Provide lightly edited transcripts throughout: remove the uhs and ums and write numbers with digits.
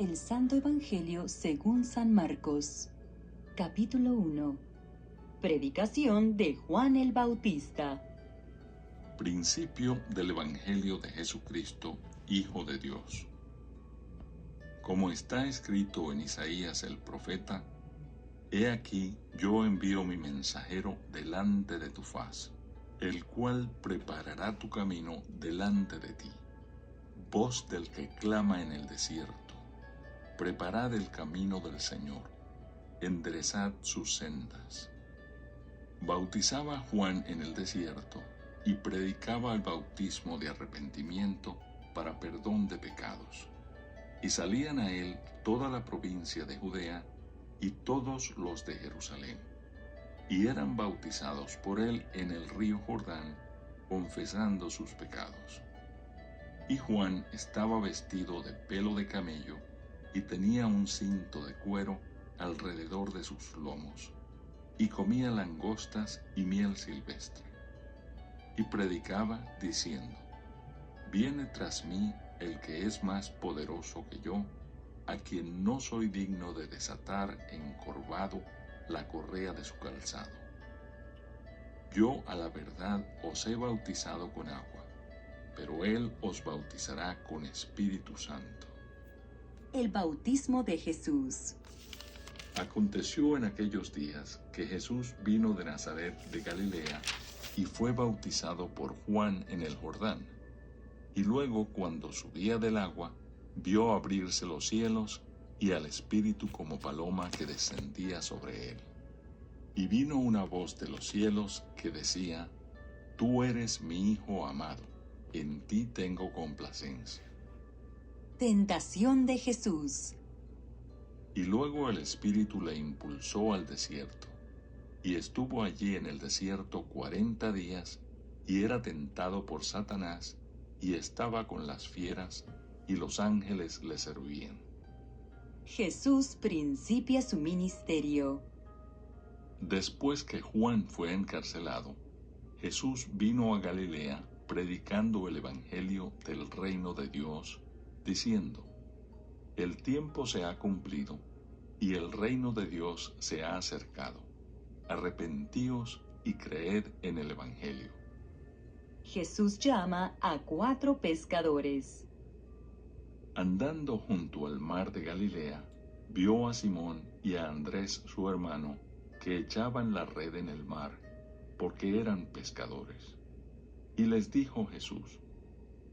El Santo Evangelio según San Marcos. Capítulo 1. Predicación de Juan el Bautista. Principio del Evangelio de Jesucristo, Hijo de Dios. Como está escrito en Isaías el profeta: He aquí, yo envío mi mensajero delante de tu faz, el cual preparará tu camino delante de ti. Voz del que clama en el desierto: preparad el camino del Señor, enderezad sus sendas. Bautizaba Juan en el desierto y predicaba el bautismo de arrepentimiento para perdón de pecados. Y salían a él toda la provincia de Judea y todos los de Jerusalén, y eran bautizados por él en el río Jordán, confesando sus pecados. Y Juan estaba vestido de pelo de camello y tenía un cinto de cuero alrededor de sus lomos, y comía langostas y miel silvestre. Y predicaba diciendo: Viene tras mí el que es más poderoso que yo, a quien no soy digno de desatar encorvado la correa de su calzado. Yo a la verdad os he bautizado con agua, pero él os bautizará con Espíritu Santo. El bautismo de Jesús. Aconteció en aquellos días que Jesús vino de Nazaret de Galilea y fue bautizado por Juan en el Jordán. Y luego, cuando subía del agua, vio abrirse los cielos y al Espíritu como paloma que descendía sobre él. Y vino una voz de los cielos que decía: Tú eres mi Hijo amado, en ti tengo complacencia. Tentación de Jesús. Y luego el Espíritu le impulsó al desierto, y estuvo allí en el desierto 40 días, y era tentado por Satanás, y estaba con las fieras, y los ángeles le servían. Jesús principia su ministerio. Después que Juan fue encarcelado, Jesús vino a Galilea predicando el Evangelio del reino de Dios, diciendo: El tiempo se ha cumplido, y el reino de Dios se ha acercado. Arrepentíos y creed en el Evangelio. Jesús llama a 4 pescadores. Andando junto al mar de Galilea, vio a Simón y a Andrés su hermano, que echaban la red en el mar, porque eran pescadores. Y les dijo Jesús: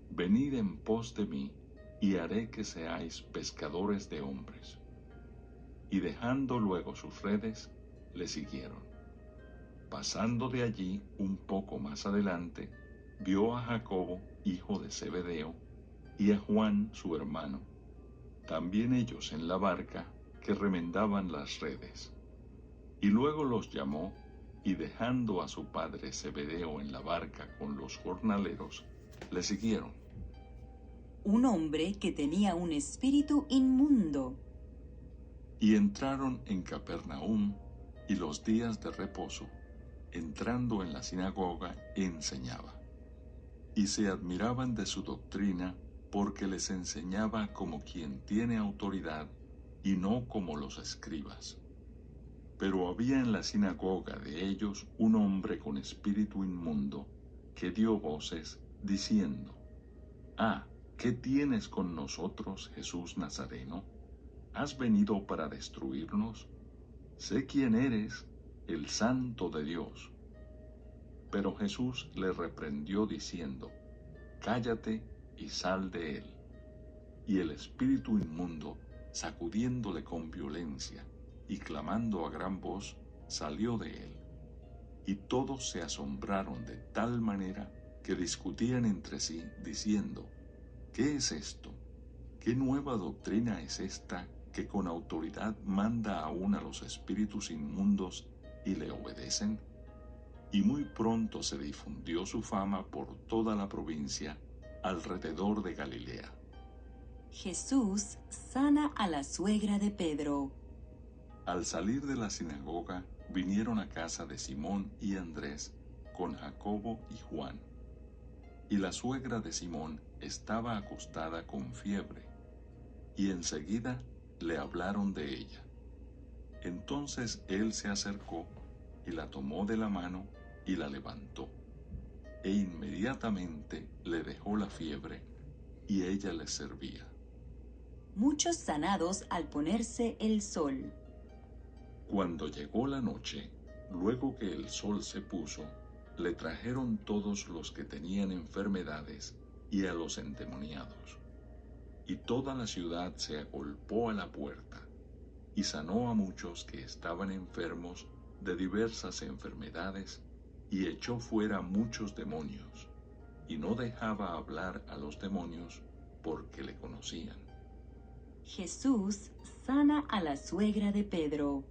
Venid en pos de mí, y haré que seáis pescadores de hombres. Y dejando luego sus redes, le siguieron. Pasando de allí un poco más adelante, vio a Jacobo, hijo de Zebedeo, y a Juan su hermano, también ellos en la barca, que remendaban las redes. Y luego los llamó, y dejando a su padre Zebedeo en la barca con los jornaleros, le siguieron. Un hombre que tenía un espíritu inmundo. Y entraron en Capernaum, y los días de reposo, entrando en la sinagoga, enseñaba. Y se admiraban de su doctrina, porque les enseñaba como quien tiene autoridad, y no como los escribas. Pero había en la sinagoga de ellos un hombre con espíritu inmundo, que dio voces, diciendo: ¿Qué tienes con nosotros, Jesús Nazareno? ¿Has venido para destruirnos? Sé quién eres, el Santo de Dios. Pero Jesús le reprendió diciendo: Cállate y sal de él. Y el espíritu inmundo, sacudiéndole con violencia y clamando a gran voz, salió de él. Y todos se asombraron de tal manera que discutían entre sí, diciendo: ¿Qué es esto? ¿Qué nueva doctrina es esta que con autoridad manda aún a los espíritus inmundos y le obedecen? Y muy pronto se difundió su fama por toda la provincia alrededor de Galilea. Jesús sana a la suegra de Pedro. Al salir de la sinagoga, vinieron a casa de Simón y Andrés con Jacobo y Juan. Y la suegra de Simón estaba acostada con fiebre. y enseguida le hablaron de ella. Entonces él se acercó y la tomó de la mano y la levantó, e inmediatamente le dejó la fiebre, y ella les servía. Muchos sanados al ponerse el sol. Cuando llegó la noche, luego que el sol se puso, le trajeron todos los que tenían enfermedades y a los endemoniados. Y toda la ciudad se agolpó a la puerta, y sanó a muchos que estaban enfermos de diversas enfermedades, y echó fuera muchos demonios, y no dejaba hablar a los demonios porque le conocían. Jesús sana a la suegra de Pedro.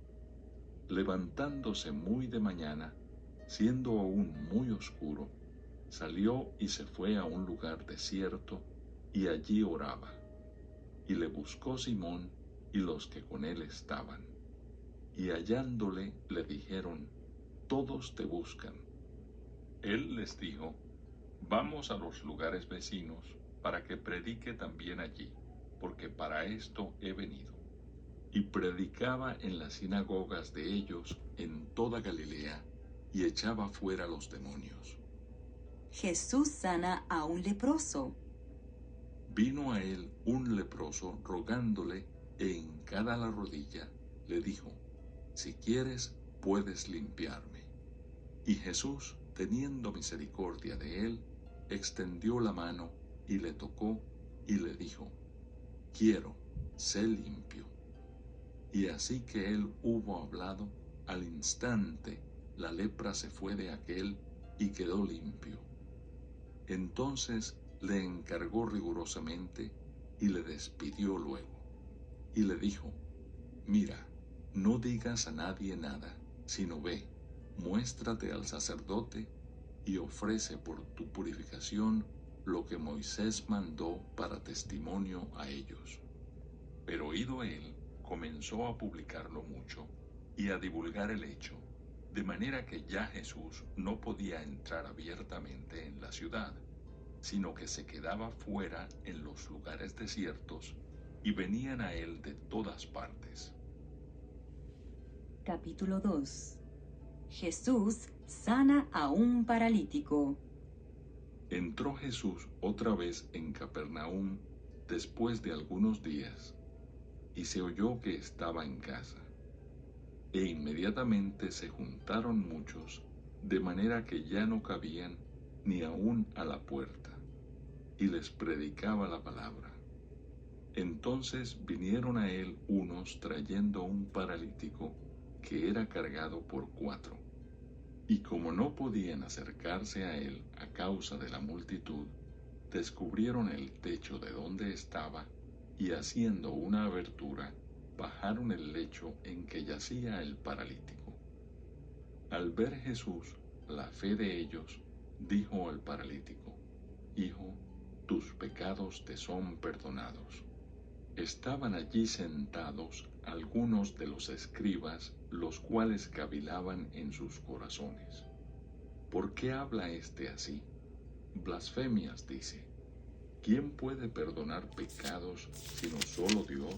Levantándose muy de mañana, siendo aún muy oscuro, salió y se fue a un lugar desierto, y allí oraba. Y le buscó Simón y los que con él estaban. Y hallándole le dijeron: todos te buscan. Él les dijo: vamos a los lugares vecinos, para que predique también allí, porque para esto he venido. Y predicaba en las sinagogas de ellos en toda Galilea, y echaba fuera los demonios. Jesús sana a un leproso. Vino a él un leproso rogándole, e hincada la rodilla le dijo: si quieres, puedes limpiarme. Y Jesús, teniendo misericordia de él, extendió la mano y le tocó, y le dijo: quiero, sé limpio. Y así que él hubo hablado, al instante la lepra se fue de aquél y quedó limpio. Entonces le encargó rigurosamente y le despidió luego. Y le dijo: mira, no digas a nadie nada, sino ve, muéstrate al sacerdote y ofrece por tu purificación lo que Moisés mandó para testimonio a ellos. Pero oído él, comenzó a publicarlo mucho y a divulgar el hecho, de manera que ya Jesús no podía entrar abiertamente en la ciudad, sino que se quedaba fuera en los lugares desiertos, y venían a él de todas partes. Capítulo 2. Jesús sana a un paralítico. Entró Jesús otra vez en Capernaum después de algunos días, y se oyó que estaba en casa. E inmediatamente se juntaron muchos, de manera que ya no cabían ni aún a la puerta, y les predicaba la palabra. Entonces vinieron a él unos trayendo un paralítico que era cargado por 4. Y como no podían acercarse a él a causa de la multitud, descubrieron el techo de donde estaba, y haciendo una abertura, bajaron el lecho en que yacía el paralítico. Al ver Jesús la fe de ellos, dijo al paralítico: hijo, tus pecados te son perdonados. Estaban allí sentados algunos de los escribas, los cuales cavilaban en sus corazones: ¿por qué habla éste así? Blasfemias dice. ¿Quién puede perdonar pecados sino solo Dios?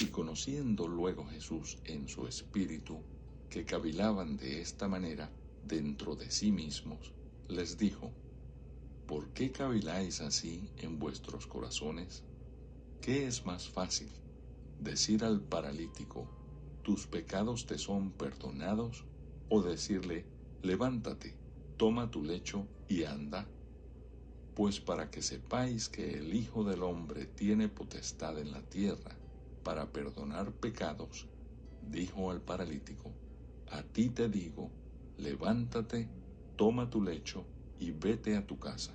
Y conociendo luego Jesús en su espíritu que cavilaban de esta manera dentro de sí mismos, les dijo: ¿por qué caviláis así en vuestros corazones? ¿Qué es más fácil, decir al paralítico: tus pecados te son perdonados, o decirle: levántate, toma tu lecho y anda? Pues para que sepáis que el Hijo del Hombre tiene potestad en la tierra para perdonar pecados, dijo al paralítico: a ti te digo, levántate, toma tu lecho y vete a tu casa.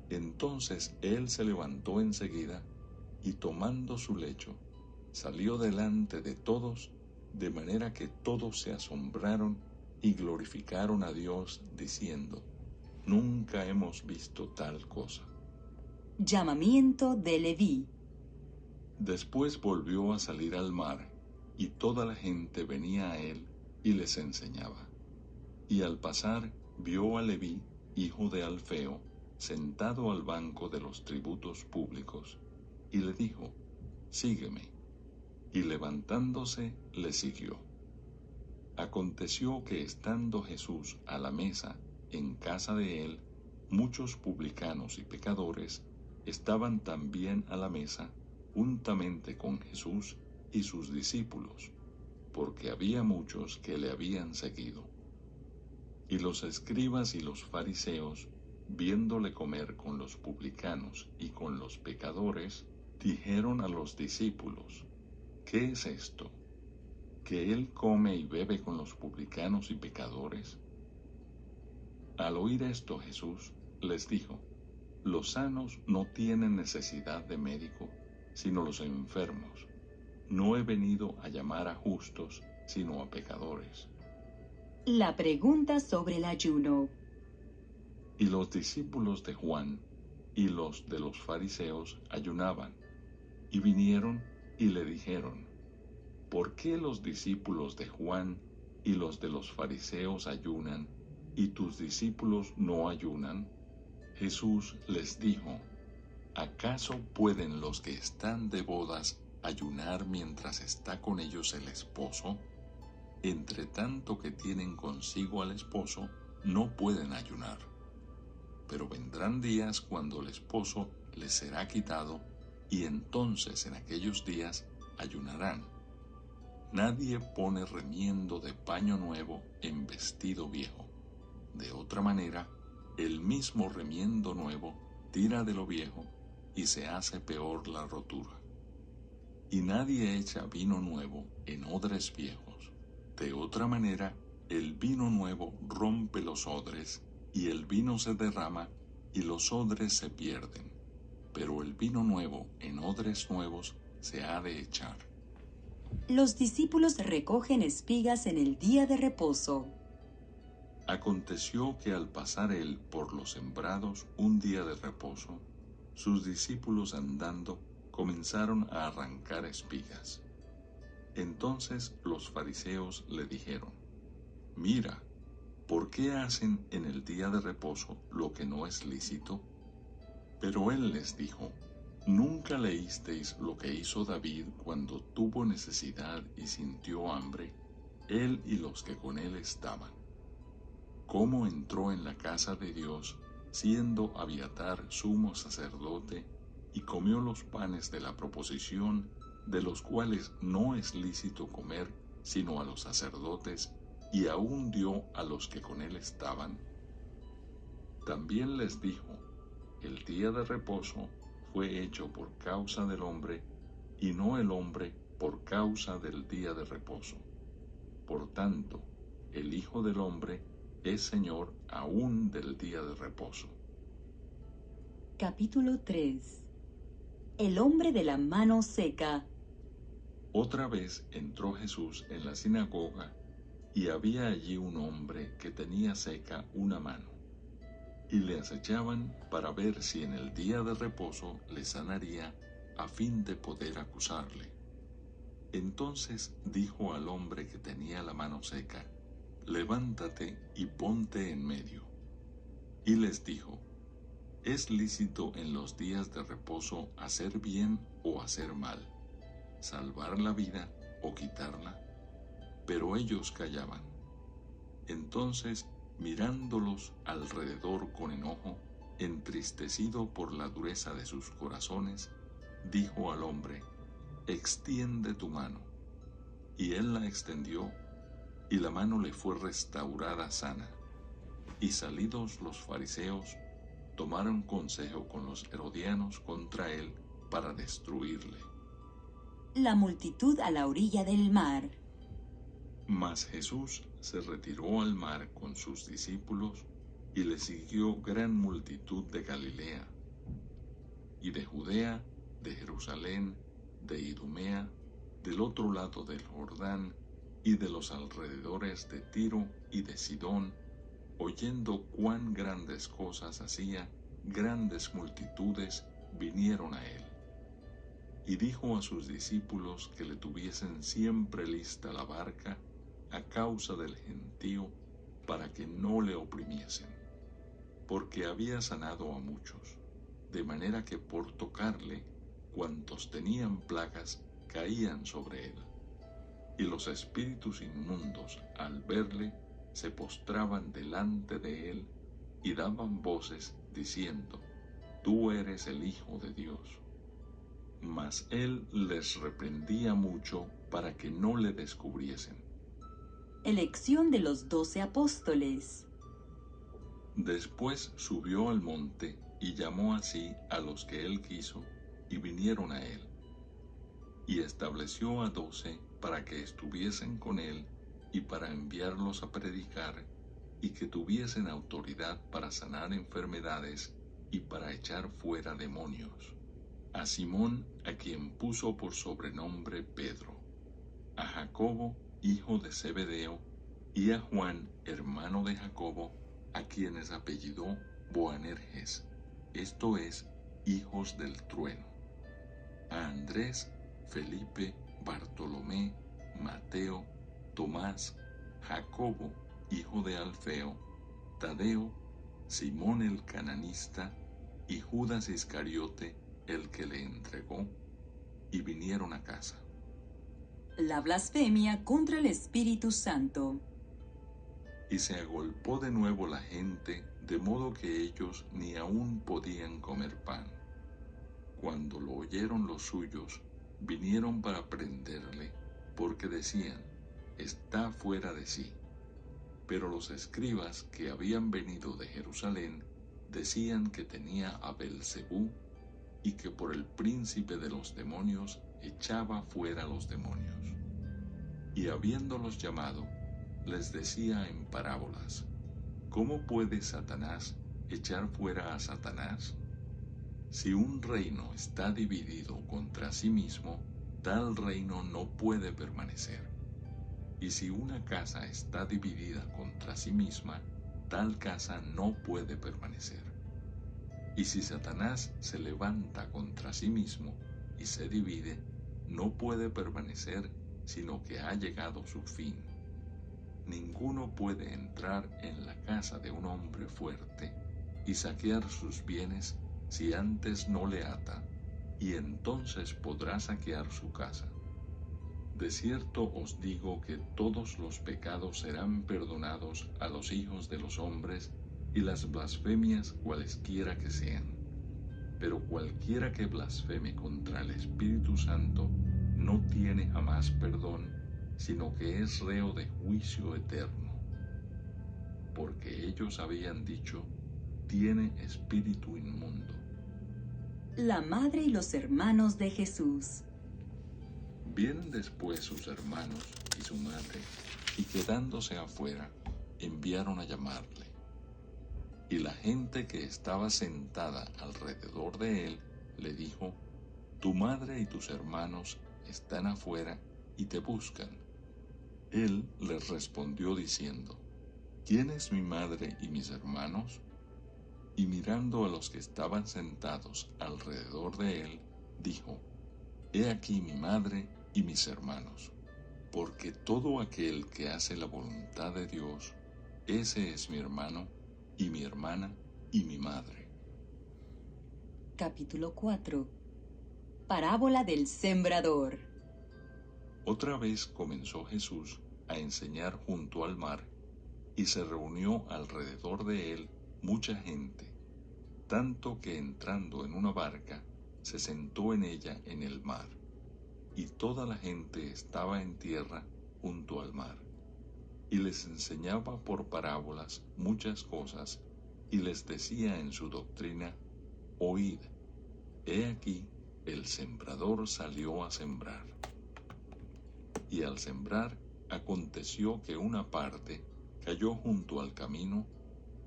Entonces él se levantó enseguida, y tomando su lecho, salió delante de todos, de manera que todos se asombraron y glorificaron a Dios, diciendo: nunca hemos visto tal cosa. Llamamiento de Leví. Después volvió a salir al mar, y toda la gente venía a él y les enseñaba. Y al pasar vio a Leví, hijo de Alfeo, sentado al banco de los tributos públicos, y le dijo: «Sígueme». Y levantándose, le siguió. Aconteció que estando Jesús a la mesa en casa de él, muchos publicanos y pecadores estaban también a la mesa juntamente con Jesús y sus discípulos, porque había muchos que le habían seguido. Y los escribas y los fariseos, viéndole comer con los publicanos y con los pecadores, dijeron a los discípulos: «¿Qué es esto? ¿Que él come y bebe con los publicanos y pecadores?». Al oír esto, Jesús les dijo: «Los sanos no tienen necesidad de médico, sino los enfermos. No he venido a llamar a justos, sino a pecadores». La pregunta sobre el ayuno. Y los discípulos de Juan y los de los fariseos ayunaban, y vinieron y le dijeron: «¿Por qué los discípulos de Juan y los de los fariseos ayunan, y tus discípulos no ayunan?». Jesús les dijo: «¿Acaso pueden los que están de bodas ayunar mientras está con ellos el esposo? Entre tanto que tienen consigo al esposo, no pueden ayunar. Pero vendrán días cuando el esposo les será quitado, y entonces en aquellos días ayunarán. Nadie pone remiendo de paño nuevo en vestido viejo. De otra manera, el mismo remiendo nuevo tira de lo viejo, y se hace peor la rotura. Y nadie echa vino nuevo en odres viejos. De otra manera, el vino nuevo rompe los odres, y el vino se derrama, y los odres se pierden. Pero el vino nuevo en odres nuevos se ha de echar». Los discípulos recogen espigas en el día de reposo. Aconteció que al pasar él por los sembrados un día de reposo, sus discípulos andando comenzaron a arrancar espigas. Entonces los fariseos le dijeron: «Mira, ¿por qué hacen en el día de reposo lo que no es lícito?». Pero él les dijo: «¿Nunca leísteis lo que hizo David cuando tuvo necesidad y sintió hambre, él y los que con él estaban? Cómo entró en la casa de Dios, siendo Abiatar sumo sacerdote, y comió los panes de la proposición, de los cuales no es lícito comer sino a los sacerdotes, y aún dio a los que con él estaban». También les dijo: «El día de reposo fue hecho por causa del hombre, y no el hombre por causa del día de reposo. Por tanto, el Hijo del Hombre es Señor aún del día de reposo». Capítulo 3. El hombre de la mano seca. Otra vez entró Jesús en la sinagoga, y había allí un hombre que tenía seca una mano, y le acechaban para ver si en el día de reposo le sanaría, a fin de poder acusarle. Entonces dijo al hombre que tenía la mano seca: «Levántate y ponte en medio». Y les dijo: «¿Es lícito en los días de reposo hacer bien o hacer mal, salvar la vida o quitarla?». Pero ellos callaban. Entonces, mirándolos alrededor con enojo, entristecido por la dureza de sus corazones, dijo al hombre: «Extiende tu mano». Y él la extendió, y la mano le fue restaurada sana. Y salidos los fariseos, tomaron consejo con los herodianos contra él para destruirle. La multitud a la orilla del mar. Mas Jesús se retiró al mar con sus discípulos, y le siguió gran multitud de Galilea, y de Judea, de Jerusalén, de Idumea, del otro lado del Jordán, y de los alrededores de Tiro y de Sidón. Oyendo cuán grandes cosas hacía, grandes multitudes vinieron a él. Y dijo a sus discípulos que le tuviesen siempre lista la barca a causa del gentío, para que no le oprimiesen, porque había sanado a muchos, de manera que por tocarle cuantos tenían plagas caían sobre él. Y los espíritus inmundos, al verle, se postraban delante de él y daban voces diciendo: Tú eres el Hijo de Dios. Mas él les reprendía mucho para que no le descubriesen. Elección de los 12 apóstoles. Después subió al monte y llamó así a los que él quiso, y vinieron a él. Y estableció a 12 para que estuviesen con él y para enviarlos a predicar, y que tuviesen autoridad para sanar enfermedades y para echar fuera demonios. A Simón, a quien puso por sobrenombre Pedro, a Jacobo, hijo de Zebedeo, y a Juan, hermano de Jacobo, a quienes apellidó Boanerges, esto es, hijos del trueno, a Andrés, Felipe, Bartolomé, Mateo, Tomás, Jacobo, hijo de Alfeo, Tadeo, Simón el cananista, y Judas Iscariote, el que le entregó, y vinieron a casa. La blasfemia contra el Espíritu Santo. Y se agolpó de nuevo la gente, de modo que ellos ni aún podían comer pan. Cuando lo oyeron los suyos, vinieron para prenderle, porque decían: Está fuera de sí. Pero los escribas que habían venido de Jerusalén decían que tenía a Belzebú, y que por el príncipe de los demonios echaba fuera los demonios. Y habiéndolos llamado, les decía en parábolas: ¿Cómo puede Satanás echar fuera a Satanás? Si un reino está dividido contra sí mismo, tal reino no puede permanecer. Y si una casa está dividida contra sí misma, tal casa no puede permanecer. Y si Satanás se levanta contra sí mismo y se divide, no puede permanecer, sino que ha llegado su fin. Ninguno puede entrar en la casa de un hombre fuerte y saquear sus bienes si antes no le ata, y entonces podrá saquear su casa. De cierto os digo que todos los pecados serán perdonados a los hijos de los hombres, y las blasfemias cualesquiera que sean. Pero cualquiera que blasfeme contra el Espíritu Santo no tiene jamás perdón, sino que es reo de juicio eterno. Porque ellos habían dicho: tiene espíritu inmundo. La madre y los hermanos de Jesús. Vienen después sus hermanos y su madre, y quedándose afuera, enviaron a llamarle. Y la gente que estaba sentada alrededor de él le dijo: Tu madre y tus hermanos están afuera y te buscan. Él les respondió diciendo: ¿Quién es mi madre y mis hermanos? Y mirando a los que estaban sentados alrededor de él, dijo: He aquí mi madre y mis hermanos, porque todo aquel que hace la voluntad de Dios, ese es mi hermano, y mi hermana, y mi madre. Capítulo 4. Parábola del sembrador. Otra vez comenzó Jesús a enseñar junto al mar, y se reunió alrededor de él mucha gente, tanto que entrando en una barca, se sentó en ella en el mar, y toda la gente estaba en tierra junto al mar. Y les enseñaba por parábolas muchas cosas, y les decía en su doctrina: Oíd, he aquí, el sembrador salió a sembrar. Y al sembrar, aconteció que una parte cayó junto al camino,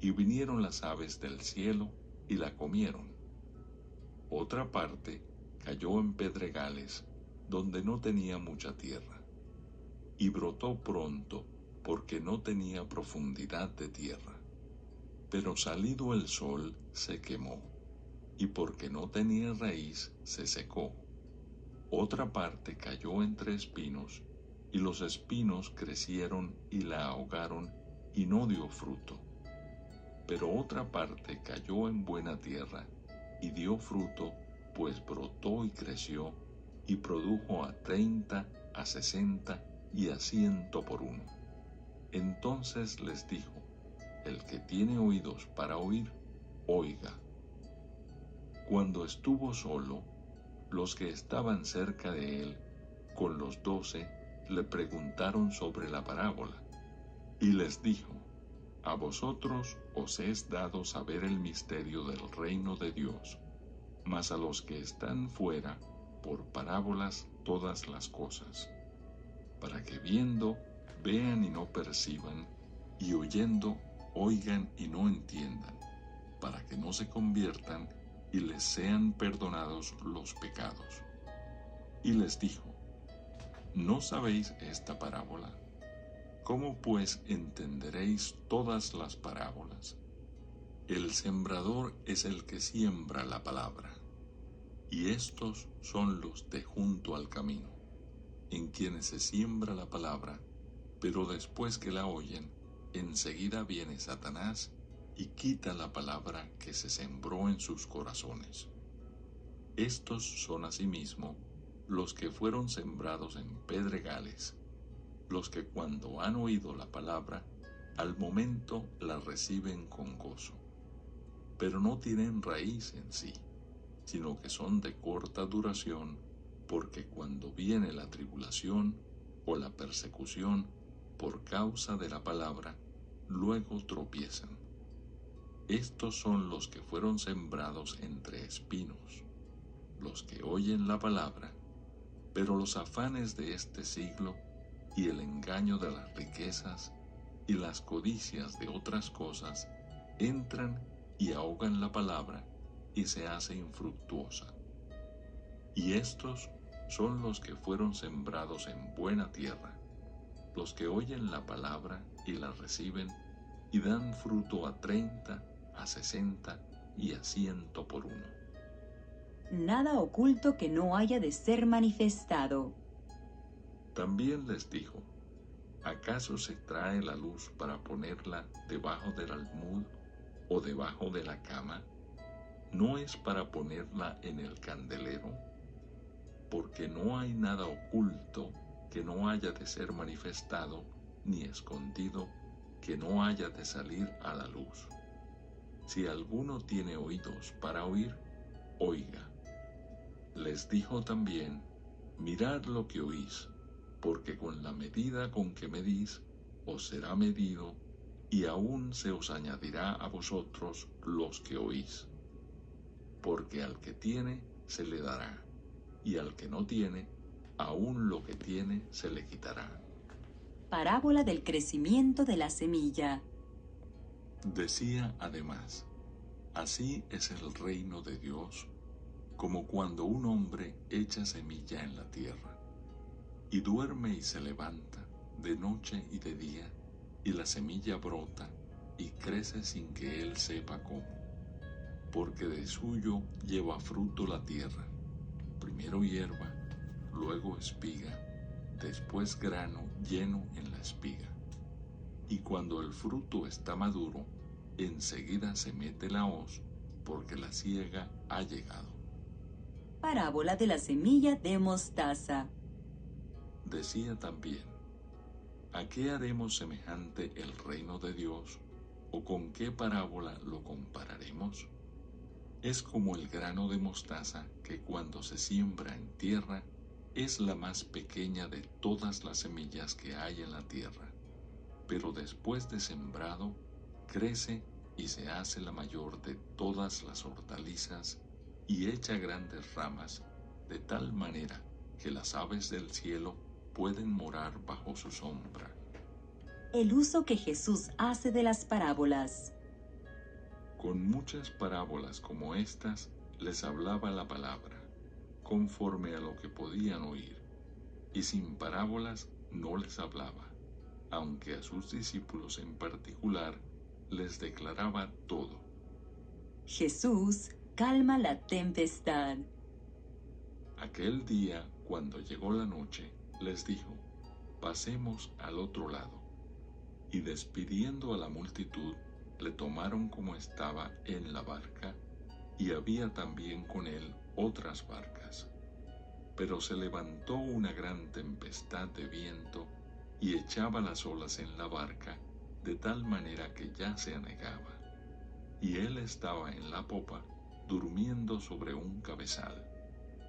y vinieron las aves del cielo y la comieron. Otra parte cayó en pedregales, donde no tenía mucha tierra, y brotó pronto, porque no tenía profundidad de tierra. Pero salido el sol se quemó, y porque no tenía raíz se secó. Otra parte cayó entre espinos, y los espinos crecieron y la ahogaron, y no dio fruto. Pero otra parte cayó en buena tierra, y dio fruto, pues brotó y creció, y produjo a 30, a 60 y a 100 por uno. Entonces les dijo: el que tiene oídos para oír, oiga. Cuando estuvo solo, los que estaban cerca de él, con los 12, le preguntaron sobre la parábola, y les dijo: a vosotros os es dado saber el misterio del reino de Dios, mas a los que están fuera, por parábolas todas las cosas, para que viendo, vean y no perciban, y oyendo, oigan y no entiendan, para que no se conviertan y les sean perdonados los pecados. Y les dijo: ¿no sabéis esta parábola? ¿Cómo pues entenderéis todas las parábolas? El sembrador es el que siembra la palabra, y estos son los de junto al camino, en quienes se siembra la palabra, pero después que la oyen, enseguida viene Satanás y quita la palabra que se sembró en sus corazones. Estos son asimismo los que fueron sembrados en pedregales, los que cuando han oído la palabra, al momento la reciben con gozo, pero no tienen raíz en sí, sino que son de corta duración, porque cuando viene la tribulación o la persecución por causa de la palabra, luego tropiezan. Estos son los que fueron sembrados entre espinos, los que oyen la palabra, pero los afanes de este siglo y el engaño de las riquezas y las codicias de otras cosas entran y ahogan la palabra y se hace infructuosa. Y estos son los que fueron sembrados en buena tierra, los que oyen la palabra y la reciben y dan fruto a 30, a 60 y a 100 por uno. Nada oculto que no haya de ser manifestado. También les dijo: ¿acaso se trae la luz para ponerla debajo del almud o debajo de la cama? ¿No es para ponerla en el candelero? Porque no hay nada oculto que no haya de ser manifestado, ni escondido que no haya de salir a la luz. Si alguno tiene oídos para oír, oiga. Les dijo también: mirad lo que oís, porque con la medida con que medís, os será medido, y aún se os añadirá a vosotros los que oís. Porque al que tiene, se le dará, y al que no tiene, aún lo que tiene se le quitará. Parábola del crecimiento de la semilla. Decía además: así es el reino de Dios, como cuando un hombre echa semilla en la tierra, y duerme y se levanta de noche y de día, y la semilla brota y crece sin que él sepa cómo, porque de suyo lleva fruto la tierra, primero hierba, luego espiga, después grano lleno en la espiga. Y cuando el fruto está maduro, enseguida se mete la hoz, porque la siega ha llegado. Parábola de la semilla de mostaza. Decía también: ¿a qué haremos semejante el reino de Dios, o con qué parábola lo compararemos? Es como el grano de mostaza que cuando se siembra en tierra es la más pequeña de todas las semillas que hay en la tierra, pero después de sembrado crece y se hace la mayor de todas las hortalizas y echa grandes ramas, de tal manera que las aves del cielo pueden morar bajo su sombra. El uso que Jesús hace de las parábolas. Con muchas parábolas como estas les hablaba la palabra, conforme a lo que podían oír, y sin parábolas no les hablaba, aunque a sus discípulos en particular les declaraba todo. Jesús calma la tempestad. Aquel día, cuando llegó la noche, les dijo: pasemos al otro lado. Y despidiendo a la multitud, le tomaron como estaba en la barca, y había también con él otras barcas. Pero se levantó una gran tempestad de viento y echaba las olas en la barca de tal manera que ya se anegaba. Y él estaba en la popa, durmiendo sobre un cabezal.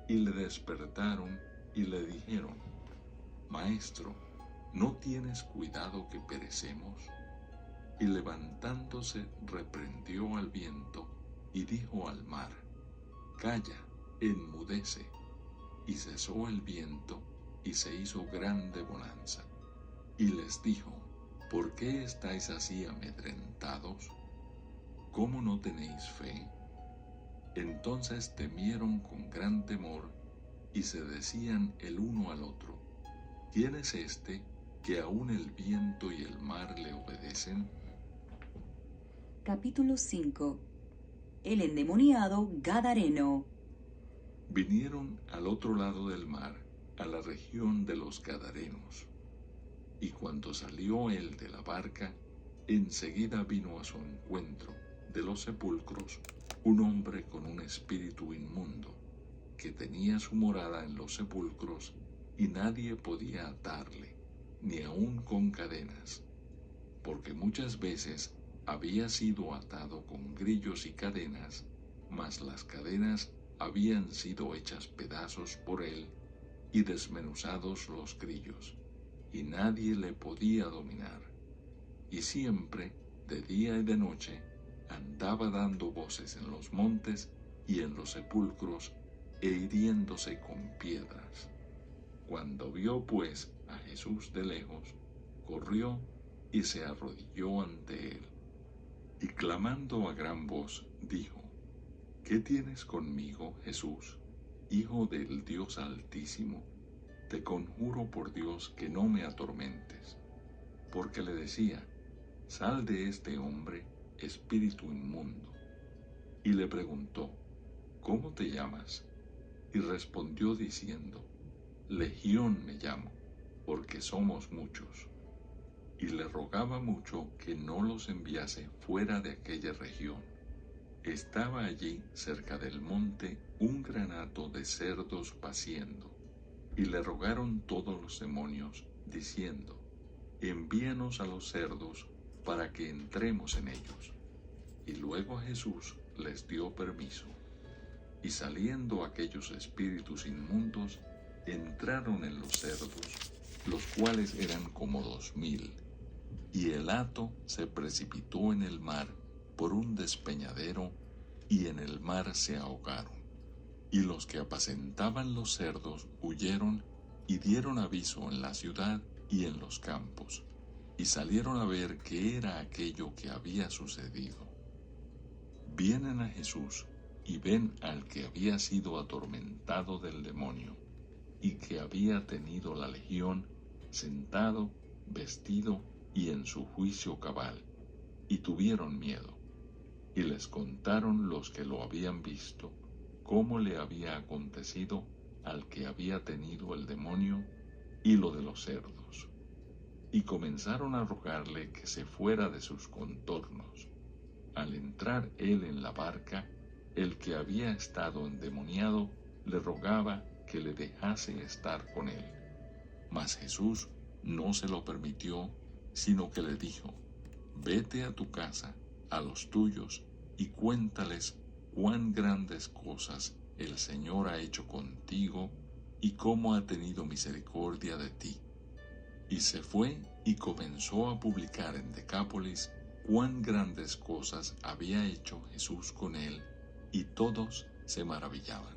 Y le despertaron y le dijeron: Maestro, ¿no tienes cuidado que perecemos? Y levantándose reprendió al viento y dijo al mar: Calla, enmudece. Y cesó el viento y se hizo grande bonanza. Y les dijo: ¿Por qué estáis así amedrentados? ¿Cómo no tenéis fe? Entonces temieron con gran temor y se decían el uno al otro: ¿Quién es este que aún el viento y el mar le obedecen? Capítulo 5. El endemoniado Gadareno. Vinieron al otro lado del mar, a la región de los Gadarenos. Y cuando salió él de la barca, enseguida vino a su encuentro de los sepulcros un hombre con un espíritu inmundo, que tenía su morada en los sepulcros, y nadie podía atarle, ni aun con cadenas, porque muchas veces había sido atado con grillos y cadenas, mas las cadenas habían sido hechas pedazos por él y desmenuzados los grillos, y nadie le podía dominar. Y siempre, de día y de noche, andaba dando voces en los montes y en los sepulcros, e hiriéndose con piedras. Cuando vio pues a Jesús de lejos, corrió y se arrodilló ante él, y clamando a gran voz, dijo: ¿Qué tienes conmigo, Jesús, Hijo del Dios Altísimo? Te conjuro por Dios que no me atormentes. Porque le decía: Sal de este hombre, espíritu inmundo. Y le preguntó: ¿Cómo te llamas? Y respondió diciendo: Legión me llamo, porque somos muchos. Y le rogaba mucho que no los enviase fuera de aquella región. Estaba allí cerca del monte un gran hato de cerdos paciendo, y le rogaron todos los demonios, diciendo: Envíanos a los cerdos para que entremos en ellos. Y luego Jesús les dio permiso. Y saliendo aquellos espíritus inmundos, entraron en los cerdos, los cuales eran como 2000. Y el hato se precipitó en el mar por un despeñadero, y en el mar se ahogaron. Y los que apacentaban los cerdos huyeron y dieron aviso en la ciudad y en los campos, y salieron a ver qué era aquello que había sucedido. Vienen a Jesús y ven al que había sido atormentado del demonio, y que había tenido la legión, sentado, vestido y en su juicio cabal, y tuvieron miedo. Y les contaron los que lo habían visto cómo le había acontecido al que había tenido el demonio y lo de los cerdos. Y comenzaron a rogarle que se fuera de sus contornos. Al entrar él en la barca, el que había estado endemoniado le rogaba que le dejase estar con él. Mas Jesús no se lo permitió, sino que le dijo: Vete a tu casa, a los tuyos, y cuéntales cuán grandes cosas el Señor ha hecho contigo y cómo ha tenido misericordia de ti. Y se fue y comenzó a publicar en Decápolis cuán grandes cosas había hecho Jesús con él, y todos se maravillaban.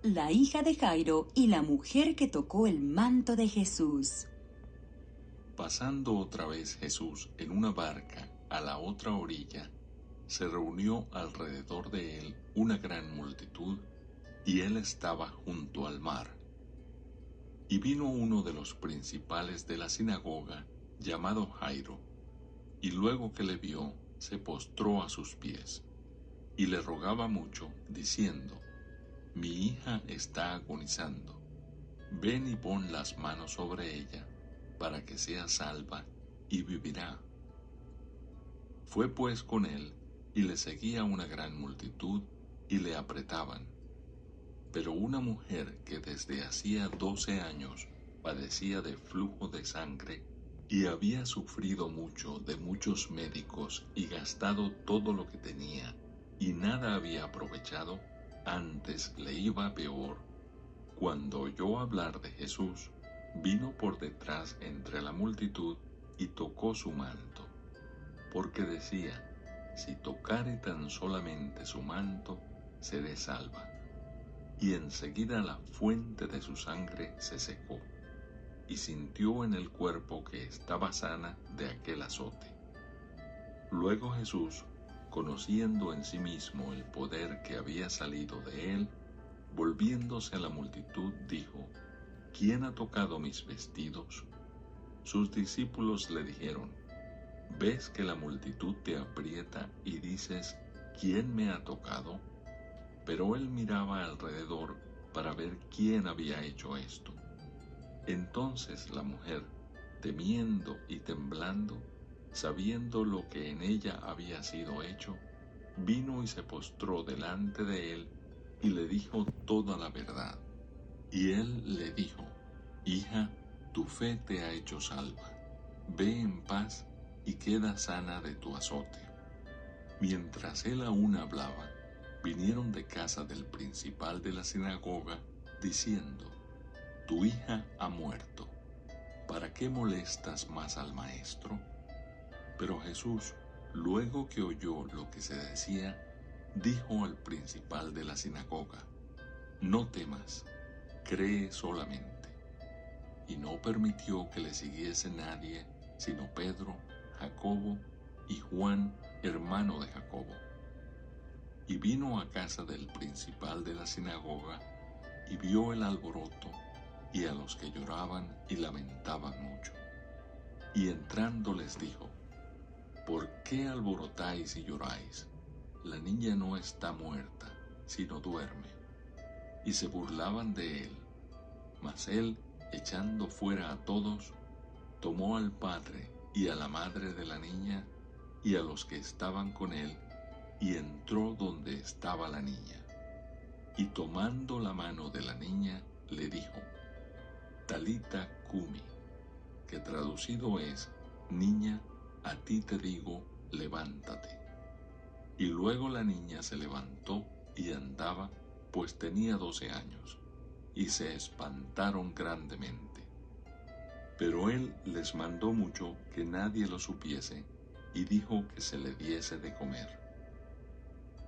La hija de Jairo y la mujer que tocó el manto de Jesús. Pasando otra vez Jesús en una barca a la otra orilla, se reunió alrededor de él una gran multitud, y él estaba junto al mar. Y vino uno de los principales de la sinagoga, llamado Jairo, y luego que le vio, se postró a sus pies, y le rogaba mucho, diciendo: Mi hija está agonizando, ven y pon las manos sobre ella, para que sea salva, y vivirá. Fue pues con él, y le seguía una gran multitud, y le apretaban. Pero una mujer que desde hacía 12 años padecía de flujo de sangre y había sufrido mucho de muchos médicos y gastado todo lo que tenía y nada había aprovechado, antes le iba peor, cuando oyó hablar de Jesús, vino por detrás entre la multitud y tocó su manto, porque decía: si tocare tan solamente su manto, seré salva. Y enseguida la fuente de su sangre se secó, y sintió en el cuerpo que estaba sana de aquel azote. Luego Jesús, conociendo en sí mismo el poder que había salido de él, volviéndose a la multitud, dijo: ¿quién ha tocado mis vestidos? Sus discípulos le dijeron: ¿ves que la multitud te aprieta y dices: ¿quién me ha tocado? Pero él miraba alrededor para ver quién había hecho esto. Entonces la mujer, temiendo y temblando, sabiendo lo que en ella había sido hecho, vino y se postró delante de él y le dijo toda la verdad. Y él le dijo: hija, tu fe te ha hecho salva. Ve en paz y queda sana de tu azote. Mientras él aún hablaba, vinieron de casa del principal de la sinagoga, diciendo: tu hija ha muerto. ¿Para qué molestas más al maestro? Pero Jesús, luego que oyó lo que se decía, dijo al principal de la sinagoga: no temas, cree solamente. Y no permitió que le siguiese nadie, sino Pedro, Jacobo y Juan, hermano de Jacobo. Y vino a casa del principal de la sinagoga, y vio el alboroto, y a los que lloraban y lamentaban mucho. Y entrando les dijo: ¿por qué alborotáis y lloráis? La niña no está muerta, sino duerme. Y se burlaban de él. Mas él, echando fuera a todos, tomó al padre y a la madre de la niña y a los que estaban con él, y entró donde estaba la niña. Y tomando la mano de la niña, le dijo: Talita cumi, que traducido es: niña, a ti te digo, levántate. Y luego la niña se levantó y andaba, pues tenía 12 años, y se espantaron grandemente. Pero él les mandó mucho que nadie lo supiese, y dijo que se le diese de comer.